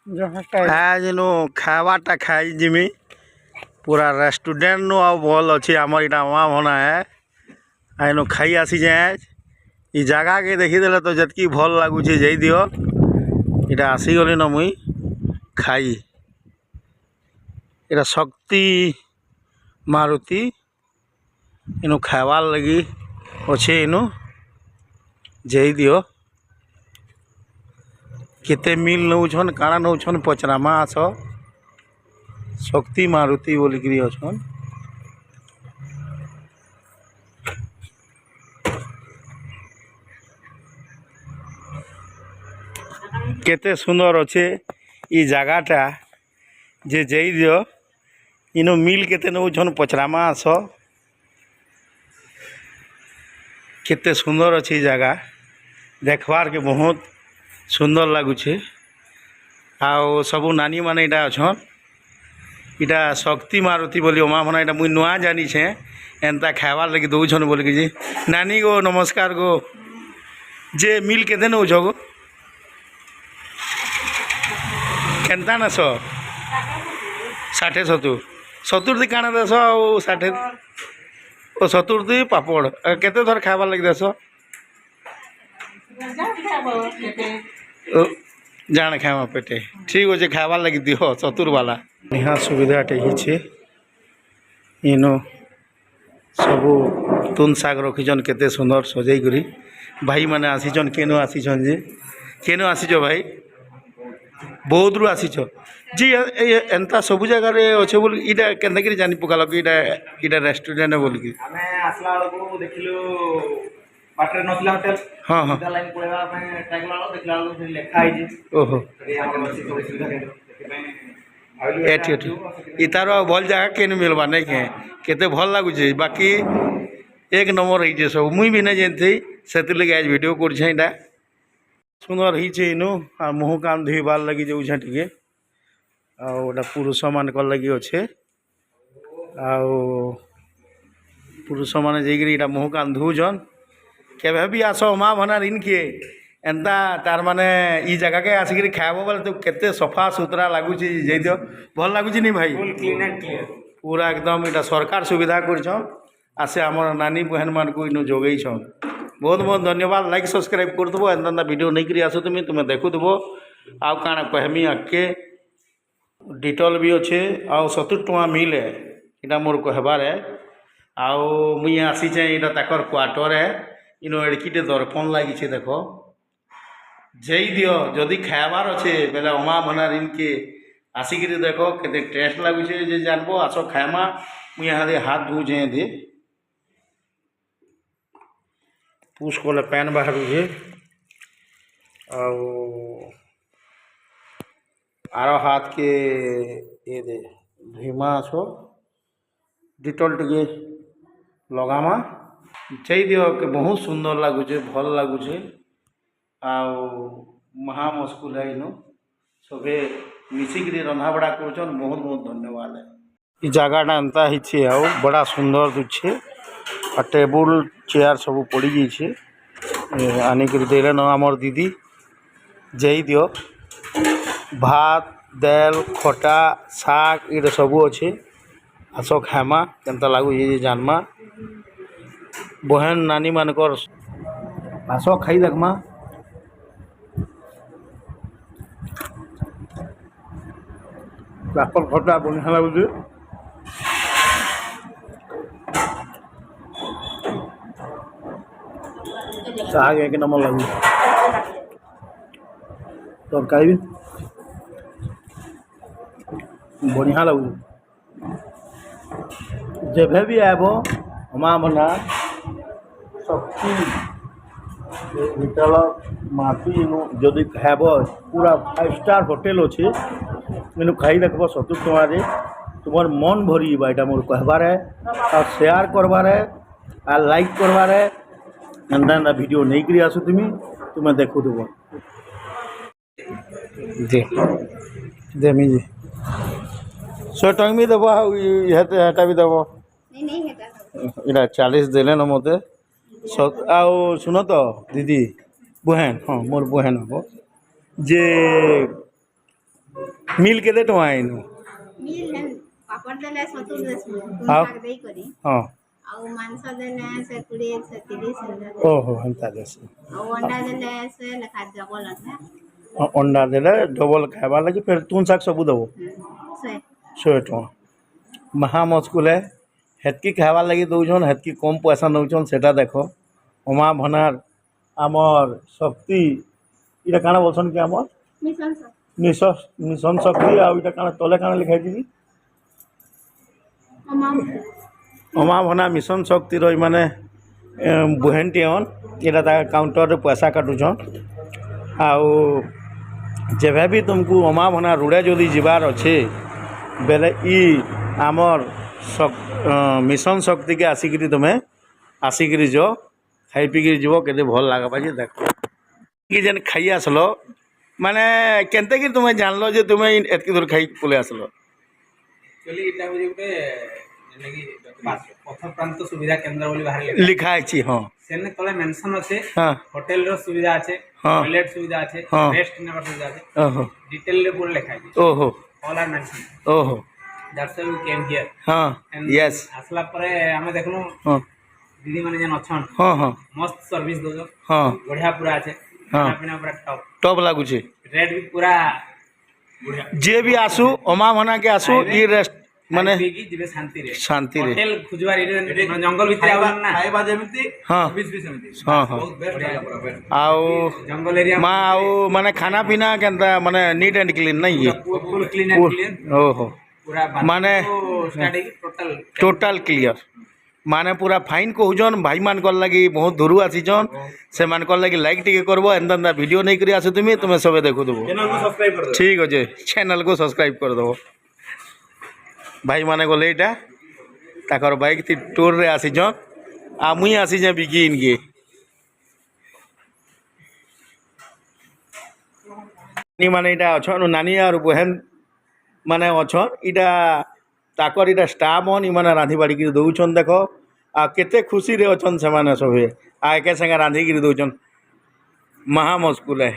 आज नु खावाटा खाई जिमी पूरा रेस्टोरेंट नु आ भल अच्छे आमर इटा माँ बना है आइनो खाई आसी जाए ई जगह के देखीदे तो जतकी भल लगुचे जाई दियो इटा आसीगली न मुई खाई इटा शक्ति मारुति इनु खावार लगी अच्छे इनु जाई दियो केते मिल नौछन काଣା नौछन पचरामा आस शक्ति मारुति बोलिकी अछन केते सुंदर अच्छे ई जगहटा जे जाई दियो इनो मिल केते नौछन पचरामा आस केते सुंदर अच्छे जगह देखवार के बहुत सुंदर लगुचे आओ सबू नानी माने इटा अछन इटा शक्ति मारुति बोली अमा मना इटा मुई नुआ जानी छे एंता खावार लगी दौछन बोल कि नानी गो नमस्कार गो जे मिल केते नौ गो केनता ना 60-70 दी काना देश आ 60 ओ 70 दी पापड़ केते थर खावार लगी देश जान खावा पेटे ठीक अच्छे खावार लगी दिह 70 वाला यहाँ सुविधाटे ही इनो सबू तुन शाग रखीचन केते सुंदर सजाई करी भाई माने आसीचन केनो आसीचन जे केनो आसीच भाई बहुत रु आसीच जी एंता सबू जगह रे अच्छे बोल इटा केनता करी जानी पकाल कि इटा इटा रेस्टोरेंट बोल कि आमे आसला बेलू देखिलु बाटरे नसला होटल हाँ हाँ लाइन पळेवा पे टाइम लालो देखला लो लेखा आइ जे ओहो एठी एठी इतार भल जगह केन मिलवा नहीं के केते भल लागुचे बाकी एक नंबर रही सब मुई भी नहीं जानती से लगे आज वीडियो कर सुंदर ही इनु आ मुँह कान धोबार लगी जाऊे टे आटा पुरुष मान लगी अच्छे पुरुष मैंने जाकि मुँह कान धोचन केवे भी आस माँ भनार इनके एंता तार माने ई जगह के आसिक खाब बोले तो केते सफा सुतरा लगुच जाइदियो भल लगुच नहीं भाई फुल क्लीन एंड क्लियर पूरा एकदम इटा सरकार सुविधा कर आसे आमर नानी बहन मान को इनु जोगई बहुत बहुत धन्यवाद लाइक सब्सक्राइब कर देव एंता वीडियो नहीं करी आसो तुम्हें देखु देव आउ काଣା कहमी आगे डिटोल भी अच्छे आउ 70 टଙ୍କା मिले इटा मोर कहबार है आउ मुई आसीचे इटा ताकर क्वार्टर है इनो एड़कीटे दर्पण लगी देख जई दियो जदि खाबार अच्छे बेले अमा भनार इनके आसिक देख के टेस्ट लगुचे जे जानबो आस खामा मुई यहाँ हाथ धोचे दे पुष कले पैन बाहर आर हाथ के ये दे धीमा आसो डिटोल टे लगामा चाहिए दियो कि बहुत सुंदर लगुचे भल लगुचे महा मुस्कुल है इनु सबे मिसिक रंधा बड़ा कर बहुत बहुत धन्यवाद है ये जगहटा एंता ही बड़ा सुंदर दुचे आ टेबुल चेयर सब पड़ी जाइए आनिक देले न आमर दीदी जाई दियो भात दाल खटा शाग ये सब अच्छे आस खामा केनता लगुचे जानमा बहन नानी मानकर आस खाई देखमा पापड़ खटा बढ़िया लगुचे शाग एक नंबर लगे तरकारी बढ़िया लगुचे जब भी आब हमार बना शक्ति होटल माटी जदि खाब पूरा 5 स्टार होटेल अच्छे इनु खाई देखब 70 टଙ୍କା तुम मन भरी यहाँ मोर कहबार है और शेयर करवार है और लाइक करवार है एंता एंता वीडियो नहीं करी आसो तुम्हें देखो देव दे देमी जी 100 टଙ୍କା भी देव हेटा भी देव इटा 40 देले न मत सुन तो दीदी बहन हाँ मोर बहन हम जे ମିଲ୍ କେତେ ଟଙ୍କା ଏଇନୁ ମିଲ୍ ହେନ୍ ପାପଡ଼ ଦେଲେ 70 ଦେଶମୁ ତୁନ୍ ଆଉ? ଶାଗ ଦେଇକରି ହଁ ଆଉ ମାଂସ ଦେଲେ ସେ 20 ସେ 30 ଏନ୍ତା ଦେଲେ। ଓହୋ ହେନ୍ତା ଦେସି ଆଉ ଅଣ୍ଡା ଦେଲେ ସେ ଲେଖା ଡବଲ ଅଣ୍ଡା ଅଣ୍ଡା ଦେଲେ ଡବଲ୍ ଖାଇବାର୍ ଲାଗି ଫେର୍ ତୁନ୍ ଶାଗ ସବୁ ଦେବ ସେ 100 ଟଙ୍କା ମହାମସ୍କୁଲେ ହେତ୍କି ଖାଇବାର୍ ଲାଗି ଦଉଛନ୍ ହେତ୍କି କମ୍ ପଇସା ନଉଛନ୍ ସେଟା ଦେଖ ଉମା ଭନାର ଆମର୍ ଶକ୍ତି ଇଟା କାଣା ବୋଲସନ୍ କି ଆମର୍ ମିଶନ ସବ ମିଶନ ଶକ୍ତି ଆଉ ଇଟା କାଣା ତଲେ କାଣା ଲେଖା ହେଇଛି ଅମାଉଣ୍ଟ ଅମା ଭନା ମିଶନ ଶକ୍ତିର ଇମାନେ ବୁହେନ୍ଟି ଅନ୍ ଏଇଟା ତା କାଉଣ୍ଟରରେ ପଇସା କାଟୁଛନ୍ ଆଉ ଯେବେ ବି ତୁମକୁ ଅମା ଭନା ରୁଡ଼େ ଯଦି ଯିବାର ଅଛେ ବେଲେ ଇ ଆମର୍ ମିଶନ ଶକ୍ତିକେ ଆସିକିରି ତୁମେ ଆସିକିରି ଯ ଖାଇ ପିଇକିରି ଯିବ କେତେ ଭଲ ଲାଗ୍ବା ଯେ ଦେଖ କି ଯେନ୍ ଖାଇ ଆସିଲ ମାନେ କେନ୍ତାକିରି ତୁମେ ଜାଣିଲ ଯେ ତୁମେ ଏତ୍କି ଦୂର ଖାଇ ପଳେଇ ଆସିଲ ଆକ୍ଚୁଆଲି ଏଇଟା ହେଉଛି ଗୋଟେ ଯେନ୍ଟାକି ପଥ ପ୍ରାନ୍ତ ସୁବିଧା କେନ୍ଦ୍ର ବୋଲି ବାହାରେ ଲେଖା ହେଇଛି ହଁ ସେନେ ତଳେ ମେନସନ୍ ଅଛେ ହଁ ହୋଟେଲର ସୁବିଧା ଅଛି ହଁ। ଟଏଲେଟ୍ ସୁବିଧା ଅଛି ହଁ। ରେଷ୍ଟ ନେବାର ସୁବିଧା ଅଛି ଓହୋ ଡିଟେଲରେ ପୁରା ଲେଖା ହେଇଛି ଓହୋ ଅଲ୍ ଆର୍ ମେନସନ୍ ଓହୋ that's why we came here ହଁ ୟେସ୍ ଆସିଲା ପରେ ଆମେ ଦେଖଲୁ ହଁ ଦିଦି ମାନେ ଯେନ୍ ଅଛନ୍ ହଁ ହଁ ମସ୍ତ ସର୍ଭିସ୍ ଦଉଛନ୍ ହଁ ବଢ଼ିଆ ପୁରା ଅଛି ହଁ। ଖାନା ପିନା ପୁରା ଟପ୍ ଟପ୍ ଲାଗୁଛେ ରେଟ୍ ବି ପୁରା ବଢ଼ିଆ ଯିଏ ବି ଆସୁ ଅମା ଭନାକେ ଆସୁ ଇ ରେଷ୍ଟ ମାନେ ଖାଇପିଇକି ଯିବେ ଶାନ୍ତିରେ ଶାନ୍ତିରେ ହୋଟେଲ ଖୋଜିବାର ଏଇଠି ଜଙ୍ଗଲ ଭିତରେ ଆଉଛନ୍ ନା ଖାଇବା ଯେମିତି ହଁ ସର୍ଭିସ୍ ବି ସେମିତି ହଁ ହଁ ବହୁତ ବେଷ୍ଟ ହେଲା ପୁରା ବେଷ୍ଟ ଆଉ ଜଙ୍ଗଲ ଏରିଆ ମା ଆଉ ମାନେ ଖାନା ପିନା କେନ୍ତା ମାନେ ନିଟ୍ ଆଣ୍ଡ କ୍ଲିନ୍ ନାଇଁ କି ଫୁଲ୍ କ୍ଲିନ୍ ଆଣ୍ଡ କ୍ଲିୟର ଓହୋ ପୁରା ମାନେ- ଷ୍ଟାର୍ଟ ହେଇକି ଟୋଟାଲ ଟୋଟାଲ୍ କ୍ଲିୟର୍ ମାନେ ପୁରା ଫାଇନ୍ କହୁଛନ୍ ଭାଇମାନଙ୍କର ଲାଗି ବହୁତ ଦୂରୁ ଆସିଛନ୍ ସେମାନଙ୍କର ଲାଗି ଲାଇକ୍ ଟିକେ କରବ ଏନ୍ତା ଏନ୍ତା ଭିଡ଼ିଓ ନେଇକରି ଆସୁଥିମି ତୁମେ ସବେ ଦେଖୁଥିବ ଚ୍ୟାନେଲକୁ ସବସ୍କ୍ରାଇବ କରିଦେବେ ଠିକ୍ ଅଛେ ଚ୍ୟାନେଲ୍କୁ ସବସ୍କ୍ରାଇବ୍ କରିଦେବ ଭାଇମାନେ ଗଲେ ଏଇଟା ତାଙ୍କର ବାଇକ୍ ଟୁର୍ରେ ଆସିଛନ୍ ଆଉ ମୁଇଁ ଆସିଛେଁ ବିକି ଇନ୍କେ ମାନେ ଏଇଟା ଅଛନ୍ ନାନୀ ଆର୍ ବହେନ୍ ମାନେ ଅଛନ୍ ଇଟା ତାକର ଇଟା ଷ୍ଟାଫ୍ ମନ୍ ଇମାନେ ରାନ୍ଧି ବାଢ଼ିକିରି ଦଉଛନ୍ ଦେଖ ଆଉ କେତେ ଖୁସିରେ ଅଛନ୍ ସେମାନେ ସବେ ଆଉ ଏକେ ସାଙ୍ଗେ ରାନ୍ଧିକିରି ଦଉଛନ୍ ମହାମସ୍କୁଲେ